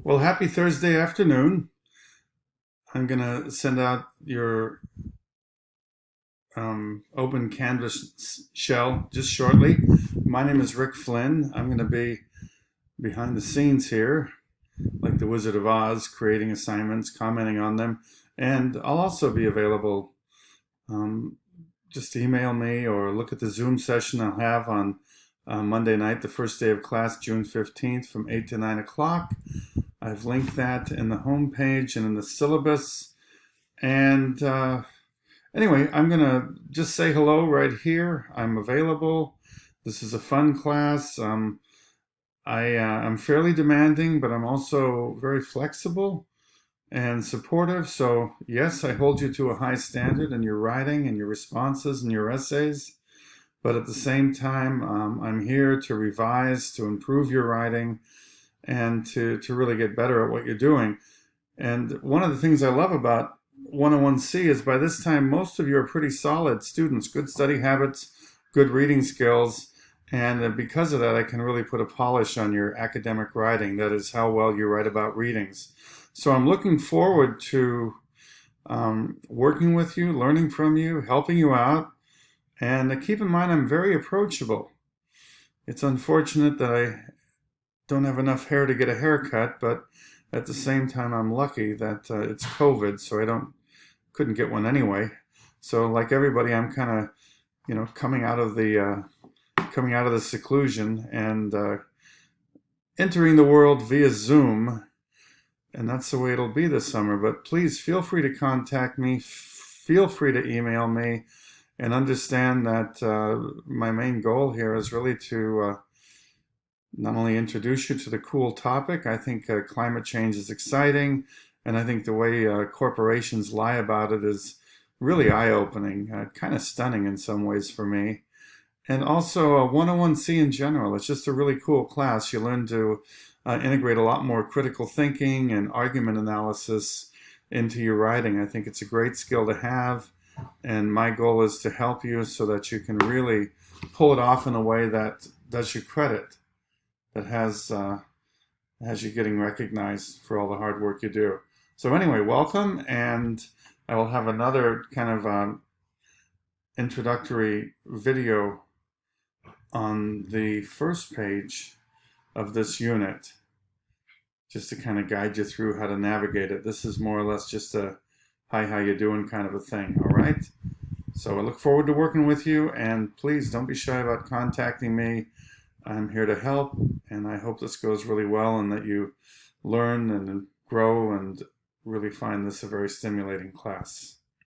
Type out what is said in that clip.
Well, happy Thursday afternoon. I'm going to send out your open canvas shell just shortly. My name is Rick Flynn. I'm going to be behind the scenes here, like the Wizard of Oz, creating assignments, commenting on them, and I'll also be available. Um, just email me or look at the Zoom session I'll have on Monday night, the first day of class, June 15th, from 8 to 9 o'clock. I've linked that in the home page and in the syllabus. And anyway, I'm going to just say hello right here. I'm available. This is a fun class. I'm fairly demanding, but I'm also very flexible and supportive. So, yes, I hold you to a high standard in your writing and your responses and your essays. But at the same time, I'm here to revise, to improve your writing, and to really get better at what you're doing. And one of the things I love about 101C is by this time, most of you are pretty solid students, good study habits, good reading skills. And because of that, I can really put a polish on your academic writing. That is how well you write about readings. So I'm looking forward to working with you, learning from you, helping you out. And keep in mind, I'm very approachable. It's unfortunate that I don't have enough hair to get a haircut, but at the same time, I'm lucky that it's COVID, so couldn't get one anyway. So like everybody, I'm kind of, coming out of the seclusion and entering the world via Zoom, and that's the way it'll be this summer. But please feel free to contact me, feel free to email me, and understand that my main goal here is really to not only introduce you to the cool topic. I think climate change is exciting, and I think the way corporations lie about it is really eye-opening, kind of stunning in some ways for me. And also 101C in general. It's just a really cool class. You learn to integrate a lot more critical thinking and argument analysis into your writing. I think it's a great skill to have, and my goal is to help you so that you can really pull it off in a way that does you credit, that has you getting recognized for all the hard work you do. So anyway, welcome, and I will have another kind of introductory video on the first page of this unit, just to kind of guide you through how to navigate it. This is more or less just a hi, how you doing kind of a thing, all right? So I look forward to working with you, and please don't be shy about contacting me. I'm here to help, and I hope this goes really well and that you learn and grow and really find this a very stimulating class.